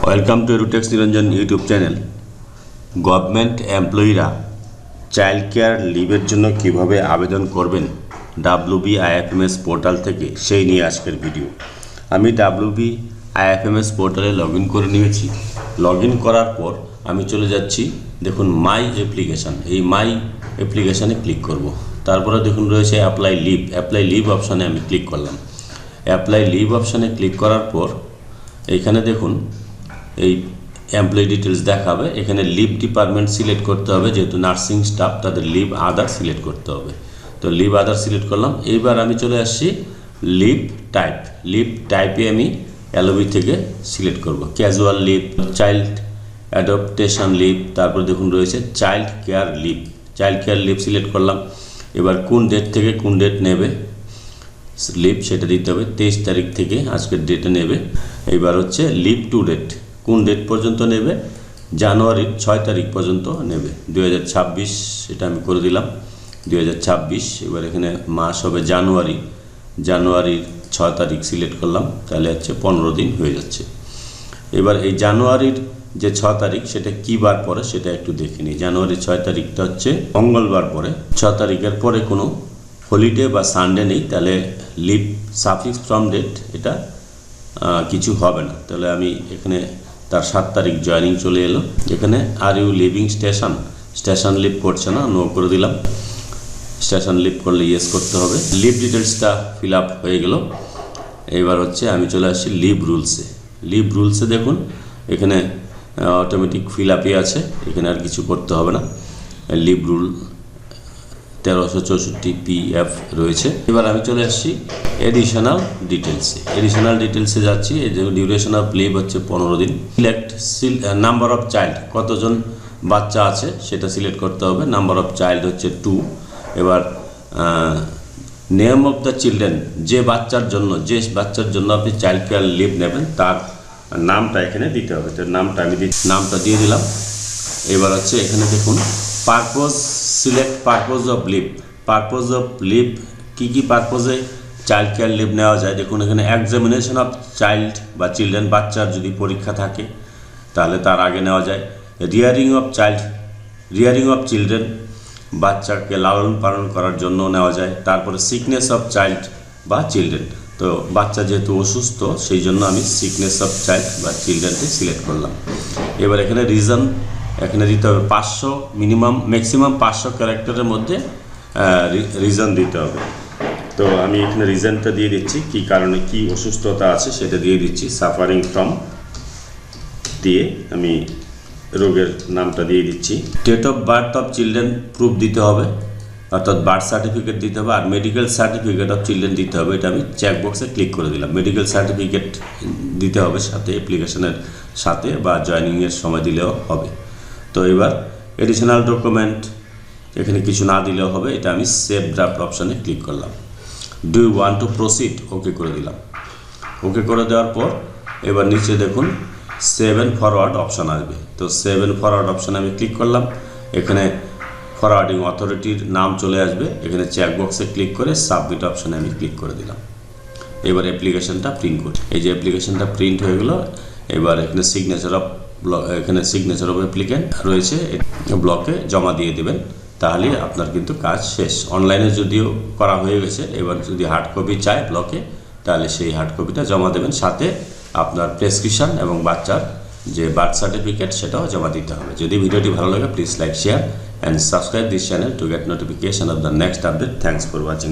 Welcome to Edutex Niranjan YouTube channel. Government এমপ্লয়িরা child care লিভের জন্য কিভাবে আবেদন করবেন WBIFMS পোর্টাল থেকে, সেই নিয়ে আজকের ভিডিও। আমি WBIFMS পোর্টালে লগ ইন করে নিয়েছি। লগ ইন করার পর আমি চলে যাচ্ছি, দেখুন মাই অ্যাপ্লিকেশান, এই মাই অ্যাপ্লিকেশানে ক্লিক করব। তারপরে দেখুন রয়েছে অ্যাপ্লাই লিভ অপশানে আমি ক্লিক করলাম। অ্যাপ্লাই লিভ অপশানে ক্লিক করার পর এইখানে দেখুন এই এমপ্লয়ি ডিটেলস দেখাবে। এখানে লিভ ডিপার্টমেন্ট সিলেক্ট করতে হবে, যেহেতু নার্সিং স্টাফ তাদের লিভ আদার সিলেক্ট করতে হবে। তো লিভ আদার সিলেক্ট করলাম। এইবার আমি চলে আসছি লিভ টাইপে আমি LOB থেকে সিলেক্ট করব। ক্যাজুয়াল লিভ, চাইল্ড অ্যাডপ্টেশন লিভ, তারপর দেখুন রয়েছে চাইল্ড কেয়ার লিভ সিলেক্ট করলাম। এবার কোন ডেট থেকে কোন ডেট নেবে লিভ সেটা দিতে হবে। 23 তারিখ থেকে আজকের ডেটে নেবে। এইবার হচ্ছে লিভ টু ডেট, কোন ডেট পর্যন্ত নেবে, জানুয়ারির 6 তারিখ পর্যন্ত নেবে, 2026 এটা আমি করে দিলাম 2026। এবার এখানে মাস হবে জানুয়ারির 6 তারিখ সিলেক্ট করলাম, তাহলে হচ্ছে 15 দিন হয়ে যাচ্ছে। এবার এই জানুয়ারির যে 6 তারিখ সেটা কী বার পরে সেটা একটু দেখে নিই। জানুয়ারির 6 তারিখটা হচ্ছে মঙ্গলবার পরে। 6 তারিখের পরে কোনো হলিডে বা সানডে নেই, তাহলে লিভ সাফিক্স ফ্রম ডেট এটা কিছু হবে না। তাহলে আমি এখানে তার 7 তারিখ জয়েনিং চলে এলো। এখানে are you leaving station leave করছে না, নো করে দিলাম। স্টেশন লিভ করলে ইয়েস করতে হবে। লিভ ডিটেলসটা ফিল আপ হয়ে গেল। এবার হচ্ছে আমি চলে আসছি লিভ রুলসে দেখুন এখানে অটোমেটিক ফিল আপই আছে, এখানে আর কিছু করতে হবে না। লিভ রুল 1364 PF রয়েছে। এবার আমি চলে আসছি এডিশনাল ডিটেলসে যাচ্ছি। এই যে ডিউরেশন অফ লিভ হচ্ছে 15 দিন। সিলেক্ট নাম্বার অফ চাইল্ড, কতজন বাচ্চা আছে সেটা সিলেক্ট করতে হবে। নাম্বার অফ চাইল্ড হচ্ছে 2। এবার নেম অফ দ্য চিলড্রেন, যে বাচ্চার জন্য আপনি চাইল্ড কেয়ার লিভ নেবেন তার নামটা এখানে দিতে হবে। তো নামটা দিয়ে দিলাম। এবার হচ্ছে এখানে দেখুন সিলেক্ট পারপোজ অফ লিভ, কী পারপোজে চাইল্ড কেয়ার লিভ নেওয়া যায়। দেখুন এখানে এক্সামিনেশন অফ চাইল্ড বা চিলড্রেন, বাচ্চার যদি পরীক্ষা থাকে তাহলে তার আগে নেওয়া যায়। রিয়ারিং অফ চিলড্রেন, বাচ্চাকে লালন পালন করার জন্য নেওয়া যায়। তারপরে সিকনেস অফ চাইল্ড বা চিলড্রেন, তো বাচ্চা যেহেতু অসুস্থ সেই জন্য আমি সিকনেস অফ চাইল্ড বা চিলড্রেনকে সিলেক্ট করলাম। এবার এখানে রিজন এখানে দিতে হবে 500, ম্যাক্সিমাম 500 ক্যারেক্টারের মধ্যে রিজন দিতে হবে। তো আমি এখানে রিজনটা দিয়ে দিচ্ছি, কী কারণে কী অসুস্থতা আছে সেটা দিয়ে দিচ্ছি। সাফারিং ফ্রম দিয়ে আমি রোগের নামটা দিয়ে দিচ্ছি। Date of birth of children proof দিতে হবে, অর্থাৎ বার্থ সার্টিফিকেট দিতে হবে। আর মেডিকেল সার্টিফিকেট অফ চিলড্রেন দিতে হবে, এটা আমি চেকবক্সে ক্লিক করে দিলাম। মেডিকেল সার্টিফিকেট দিতে হবে সাথে, অ্যাপ্লিকেশনের সাথে বা জয়েনিংয়ের সময় দিলেও হবে। তো এবার এডিশনাল ডকুমেন্ট এখানে কিছু না দিলেও হবে, এটা আমি সেভ ড্রাফট অপশানে ক্লিক করলাম। Do you want to proceed, okay করে দিলাম। ওকে করে দেওয়ার পর এবার নিচে দেখুন সেভ অ্যান্ড ফরওয়ার্ড অপশান আসবে। তো সেভ অ্যান্ড ফরওয়ার্ড অপশানে আমি ক্লিক করলাম। এখানে ফরওয়ার্ডিং অথরিটির নাম চলে আসবে। এখানে চেকবক্সে ক্লিক করে সাবমিট অপশানে আমি ক্লিক করে দিলাম। এবার অ্যাপ্লিকেশনটা প্রিন্ট করি। এই যে অ্যাপ্লিকেশনটা প্রিন্ট হয়ে গেলো। এবার এখানে সিগনেচার অফ অ্যাপ্লিক্যান্ট রয়েছে, ব্লকে জমা দিয়ে দেবেন, তাহলে আপনার কিন্তু কাজ শেষ। অনলাইনে যদিও করা হয়ে গেছে, এবার যদি হার্ড কপি চায় ব্লকে, তাহলে সেই হার্ড কপিটা জমা দেবেন, সাথে আপনার প্রেসক্রিপশন এবং বাচ্চার যে বার্থ সার্টিফিকেট সেটাও জমা দিতে হবে। যদি ভিডিওটি ভালো লাগে please like, share and subscribe this channel to get notification off the next update. Thanks for watching.